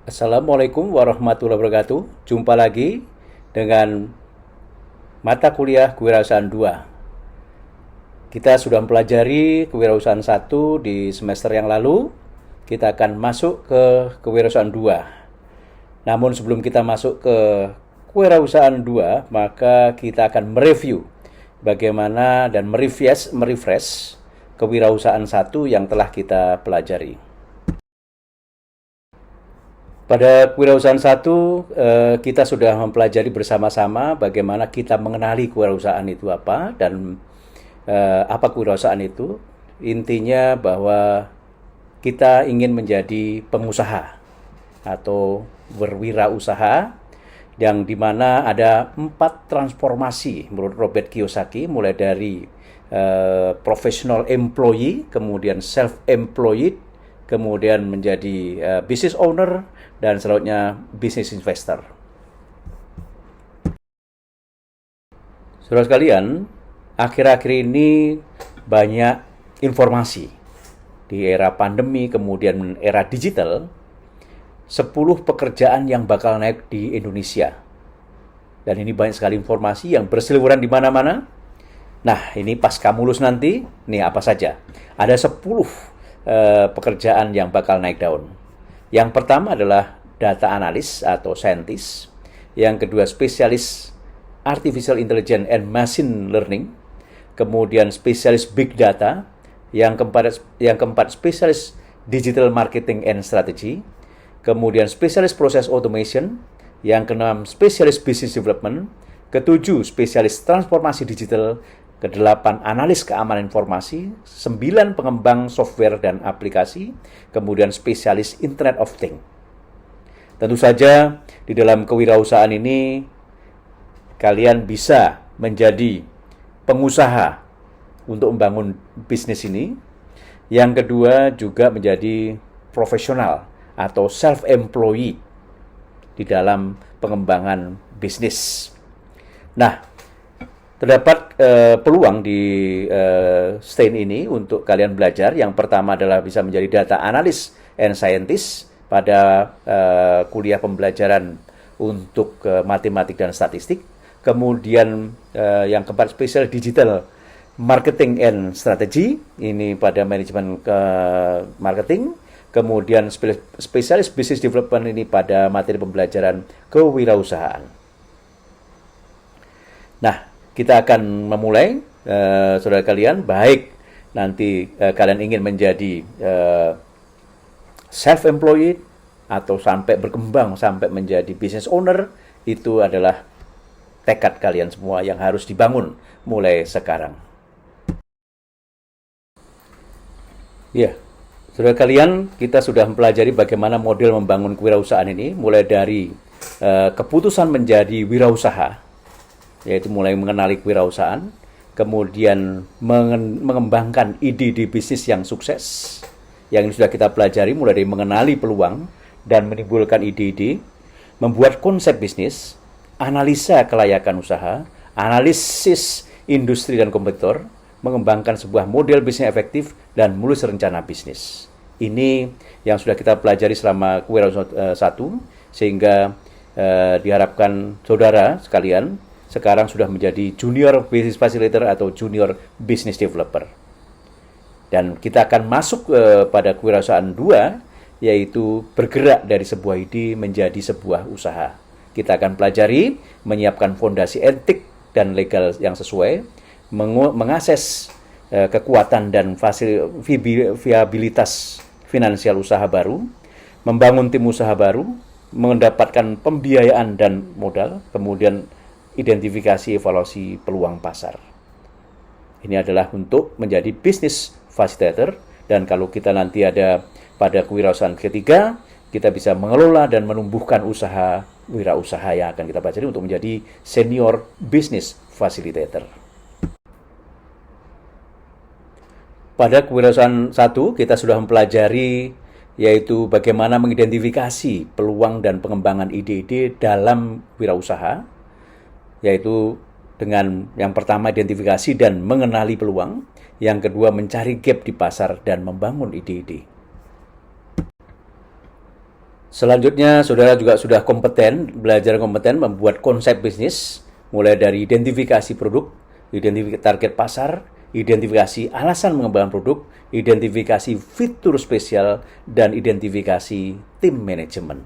Assalamualaikum warahmatullahi wabarakatuh. Jumpa lagi dengan mata kuliah Kewirausahaan 2. Kita sudah mempelajari Kewirausahaan 1 di semester yang lalu. Kita akan masuk ke Kewirausahaan 2. Namun sebelum kita masuk ke Kewirausahaan 2, maka kita akan mereview bagaimana dan merefresh Kewirausahaan 1 yang telah kita pelajari. Pada Kewirausahaan 1, kita sudah mempelajari bersama-sama bagaimana kita mengenali kewirausahaan itu apa dan apa kewirausahaan itu. Intinya bahwa kita ingin menjadi pengusaha atau berwirausaha yang dimana ada 4 transformasi menurut Robert Kiyosaki, mulai dari professional employee, kemudian self-employed, kemudian menjadi business owner, dan selanjutnya business investor. Saudara sekalian, akhir-akhir ini banyak informasi di era pandemi, kemudian era digital, 10 pekerjaan yang bakal naik di Indonesia. Dan ini banyak sekali informasi yang berseliweran di mana-mana. Nah, ini pas kamu lulus nanti, nih apa saja? Ada 10 pekerjaan yang bakal naik daun. Yang pertama adalah data analis atau scientist. Yang kedua spesialis artificial intelligence and machine learning. Kemudian spesialis big data. Yang keempat spesialis digital marketing and strategy. Kemudian spesialis process automation. Yang keenam spesialis business development. Ketujuh spesialis transformasi digital. Kedelapan analis keamanan informasi, 9 pengembang software dan aplikasi, kemudian spesialis Internet of Things. Tentu saja di dalam kewirausahaan ini kalian bisa menjadi pengusaha untuk membangun bisnis ini. Yang kedua juga menjadi profesional atau self-employed di dalam pengembangan bisnis. Nah, terdapat peluang di STAIN ini untuk kalian belajar. Yang pertama adalah bisa menjadi data analyst and scientist pada kuliah pembelajaran untuk matematik dan statistik. Kemudian yang keempat spesial digital marketing and strategy, ini pada manajemen marketing. Kemudian spesialis business development ini pada materi pembelajaran kewirausahaan. Nah, kita akan memulai, saudara kalian, baik nanti kalian ingin menjadi self-employed atau sampai berkembang sampai menjadi business owner, itu adalah tekad kalian semua yang harus dibangun mulai sekarang. Ya, saudara kalian, kita sudah mempelajari bagaimana model membangun kewirausahaan ini, mulai dari keputusan menjadi wirausaha, yaitu mulai mengenali kewirausahaan, kemudian mengembangkan ide-ide bisnis yang sukses, yang sudah kita pelajari mulai dari mengenali peluang dan menimbulkan ide-ide, membuat konsep bisnis, analisa kelayakan usaha, analisis industri dan kompetitor, mengembangkan sebuah model bisnis efektif, dan menulis rencana bisnis. Ini yang sudah kita pelajari selama Kewirausahaan 1, sehingga diharapkan saudara sekalian sekarang sudah menjadi junior business facilitator atau junior business developer. Dan kita akan masuk pada Kewirausahaan 2, yaitu bergerak dari sebuah ide menjadi sebuah usaha. Kita akan pelajari, menyiapkan fondasi etik dan legal yang sesuai, mengakses kekuatan dan viabilitas finansial usaha baru, membangun tim usaha baru, mendapatkan pembiayaan dan modal, kemudian identifikasi evaluasi peluang pasar. Ini adalah untuk menjadi business facilitator, dan kalau kita nanti ada pada kewirausahaan ketiga, kita bisa mengelola dan menumbuhkan usaha wirausaha yang akan kita pelajari untuk menjadi senior business facilitator. Pada kewirausahaan 1, kita sudah mempelajari yaitu bagaimana mengidentifikasi peluang dan pengembangan ide-ide dalam wirausaha, yaitu dengan yang pertama identifikasi dan mengenali peluang, yang kedua mencari gap di pasar dan membangun ide-ide. Selanjutnya, saudara juga sudah belajar kompeten membuat konsep bisnis, mulai dari identifikasi produk, identifikasi target pasar, identifikasi alasan mengembangkan produk, identifikasi fitur spesial, dan identifikasi tim manajemen.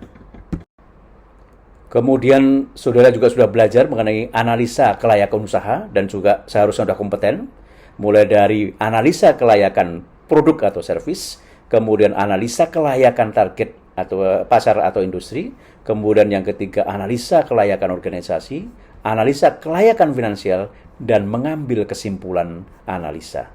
Kemudian, saudara juga sudah belajar mengenai analisa kelayakan usaha dan juga seharusnya sudah kompeten, mulai dari analisa kelayakan produk atau servis, kemudian analisa kelayakan target atau pasar atau industri, kemudian yang ketiga analisa kelayakan organisasi, analisa kelayakan finansial, dan mengambil kesimpulan analisa.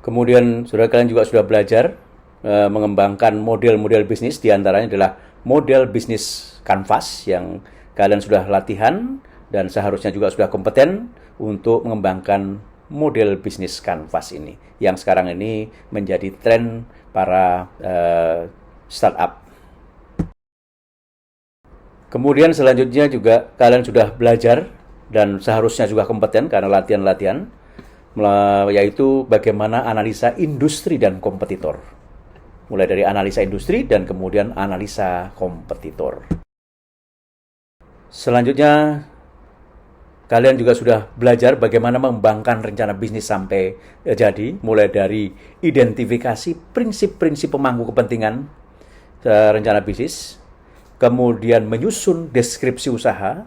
Kemudian saudara kalian juga sudah belajar mengembangkan model-model bisnis, diantaranya adalah model bisnis kanvas yang kalian sudah latihan dan seharusnya juga sudah kompeten untuk mengembangkan model bisnis kanvas ini yang sekarang ini menjadi tren para startup. Kemudian selanjutnya juga kalian sudah belajar dan seharusnya juga kompeten karena latihan-latihan, yaitu bagaimana analisa industri dan kompetitor. Mulai dari analisa industri dan kemudian analisa kompetitor. Selanjutnya, kalian juga sudah belajar bagaimana mengembangkan rencana bisnis sampai jadi, mulai dari identifikasi prinsip-prinsip pemangku kepentingan rencana bisnis, kemudian menyusun deskripsi usaha,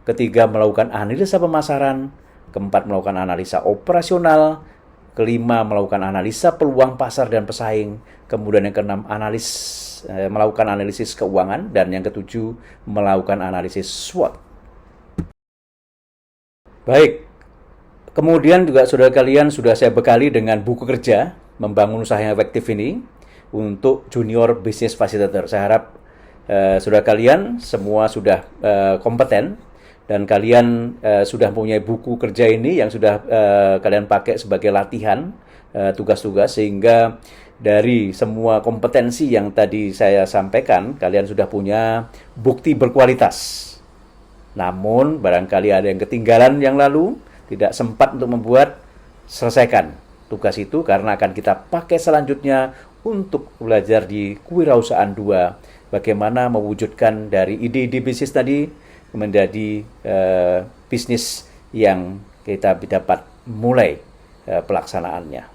ketiga melakukan analisa pemasaran, keempat melakukan analisa operasional, kelima melakukan analisa peluang pasar dan pesaing, kemudian yang keenam melakukan analisis keuangan, dan yang ketujuh melakukan analisis SWOT. Baik, kemudian juga saudara kalian sudah saya bekali dengan buku kerja membangun usaha yang efektif ini untuk junior business facilitator. Saya harap saudara kalian semua sudah kompeten dan kalian sudah mempunyai buku kerja ini yang sudah kalian pakai sebagai latihan tugas-tugas, sehingga dari semua kompetensi yang tadi saya sampaikan, kalian sudah punya bukti berkualitas. Namun, barangkali ada yang ketinggalan yang lalu, tidak sempat untuk selesaikan tugas itu, karena akan kita pakai selanjutnya untuk belajar di Kewirausahaan 2, bagaimana mewujudkan dari ide-ide bisnis tadi menjadi bisnis yang kita dapat mulai pelaksanaannya.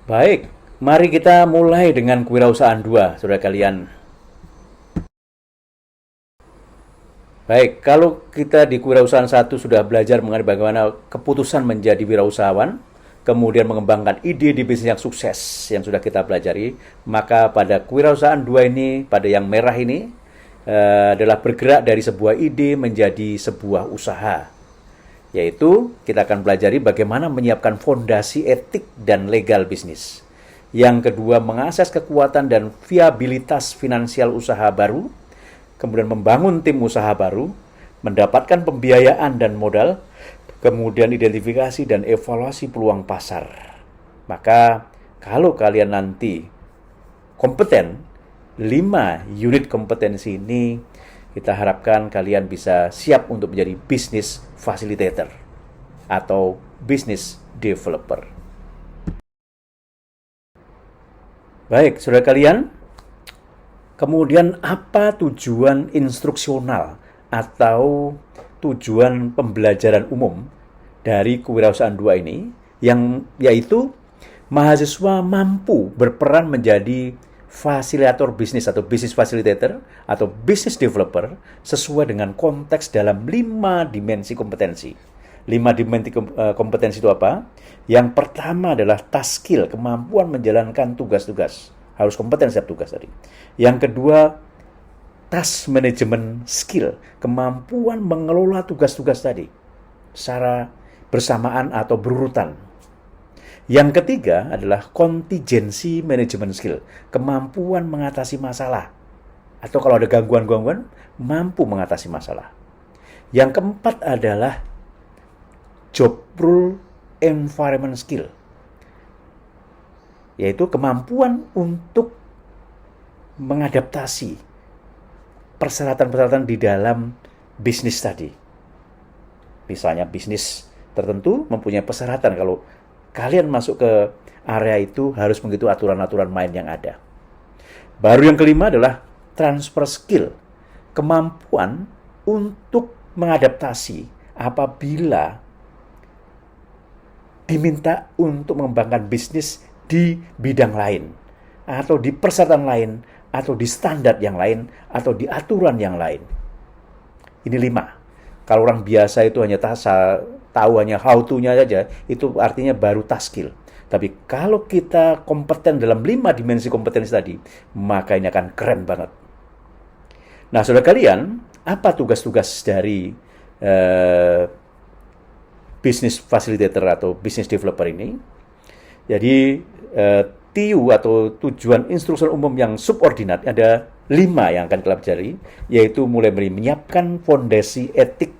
Baik, mari kita mulai dengan Kewirausahaan 2, saudara kalian. Baik, kalau kita di Kewirausahaan 1 sudah belajar mengenai bagaimana keputusan menjadi wirausahawan, kemudian mengembangkan ide di bisnis yang sukses yang sudah kita pelajari, maka pada Kewirausahaan 2 ini, pada yang merah ini, adalah bergerak dari sebuah ide menjadi sebuah usaha. Yaitu, kita akan pelajari bagaimana menyiapkan fondasi etik dan legal bisnis. Yang kedua, mengakses kekuatan dan viabilitas finansial usaha baru, kemudian membangun tim usaha baru, mendapatkan pembiayaan dan modal, kemudian identifikasi dan evaluasi peluang pasar. Maka kalau kalian nanti kompeten, 5 unit kompetensi ini kita harapkan kalian bisa siap untuk menjadi business facilitator atau business developer. Baik, saudara kalian, kemudian apa tujuan instruksional atau tujuan pembelajaran umum dari Kewirausahaan 2 ini, yang yaitu mahasiswa mampu berperan menjadi fasilitator bisnis atau business facilitator atau business developer sesuai dengan konteks dalam 5 dimensi kompetensi. 5 dimensi kompetensi itu apa? Yang pertama adalah task skill, kemampuan menjalankan tugas-tugas. Harus kompeten setiap tugas tadi. Yang kedua, task management skill, kemampuan mengelola tugas-tugas tadi secara bersamaan atau berurutan. Yang ketiga adalah contingency management skill, kemampuan mengatasi masalah. Atau kalau ada gangguan-gangguan, mampu mengatasi masalah. Yang keempat adalah job role environment skill, yaitu kemampuan untuk mengadaptasi persyaratan-persyaratan di dalam bisnis tadi. Misalnya bisnis tertentu mempunyai persyaratan, kalau kalian masuk ke area itu harus mengikuti aturan-aturan main yang ada. Baru yang kelima adalah transfer skill, kemampuan untuk mengadaptasi apabila diminta untuk mengembangkan bisnis di bidang lain, atau di persyaratan lain, atau di standar yang lain, atau di aturan yang lain. Ini 5. Kalau orang biasa itu hanya tahu hanya how to-nya saja, itu artinya baru task skill. Tapi kalau kita kompeten dalam 5 dimensi kompetensi tadi, maka ini akan keren banget. Nah, saudara kalian, apa tugas-tugas dari business facilitator atau business developer ini? Jadi, TU atau tujuan instruksi umum yang subordinat ada 5 yang akan kita pelajari, yaitu mulai dari menyiapkan fondasi etik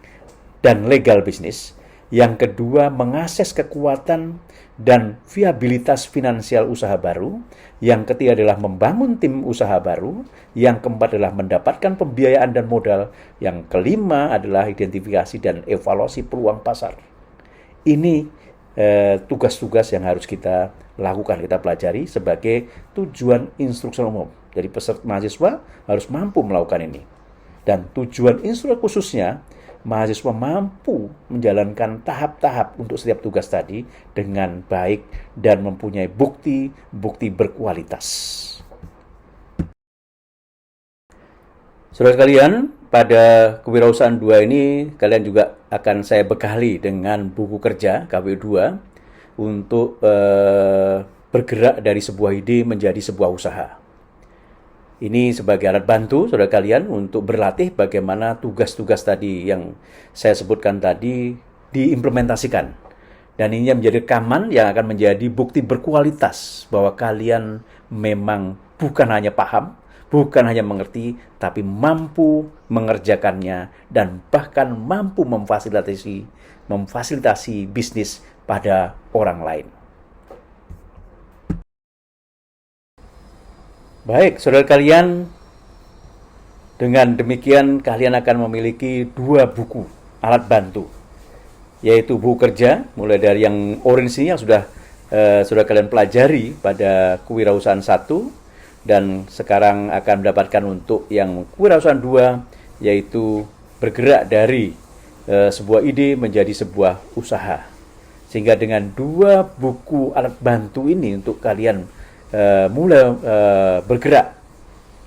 dan legal bisnis. Yang kedua, mengakses kekuatan dan viabilitas finansial usaha baru. Yang ketiga adalah membangun tim usaha baru. Yang keempat adalah mendapatkan pembiayaan dan modal. Yang kelima adalah identifikasi dan evaluasi peluang pasar. Ini tugas-tugas yang harus kita lakukan, kita pelajari sebagai tujuan instruksi umum. Jadi peserta mahasiswa harus mampu melakukan ini. Dan tujuan instruksi khususnya, mahasiswa mampu menjalankan tahap-tahap untuk setiap tugas tadi dengan baik dan mempunyai bukti berkualitas. Saudara sekalian, pada Kewirausahaan 2 ini kalian juga akan saya bekali dengan buku kerja KW 2 untuk bergerak dari sebuah ide menjadi sebuah usaha. Ini sebagai alat bantu saudara kalian untuk berlatih bagaimana tugas-tugas tadi yang saya sebutkan tadi diimplementasikan. Dan ini menjadi rekaman yang akan menjadi bukti berkualitas bahwa kalian memang bukan hanya paham, bukan hanya mengerti, tapi mampu mengerjakannya dan bahkan mampu memfasilitasi bisnis pada orang lain. Baik, saudara kalian, dengan demikian kalian akan memiliki 2 buku alat bantu, yaitu buku kerja, mulai dari yang orange ini yang sudah kalian pelajari pada Kewirausahaan 1, dan sekarang akan mendapatkan untuk yang Kewirausahaan 2, yaitu bergerak dari sebuah ide menjadi sebuah usaha. Sehingga dengan 2 buku alat bantu ini untuk kalian mulai bergerak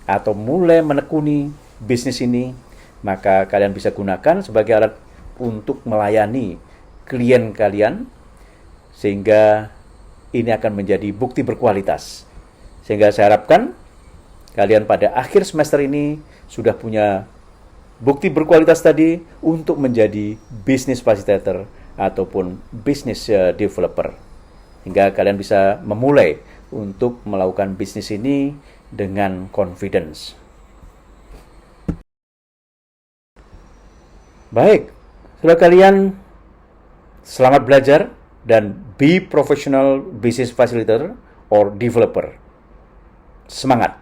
atau mulai menekuni bisnis ini, maka kalian bisa gunakan sebagai alat untuk melayani klien kalian, sehingga ini akan menjadi bukti berkualitas. Sehingga saya harapkan kalian pada akhir semester ini sudah punya bukti berkualitas tadi untuk menjadi business facilitator ataupun business developer. Hingga kalian bisa memulai untuk melakukan bisnis ini dengan confidence. Baik, saudara kalian, selamat belajar dan be professional business facilitator or developer. Semangat!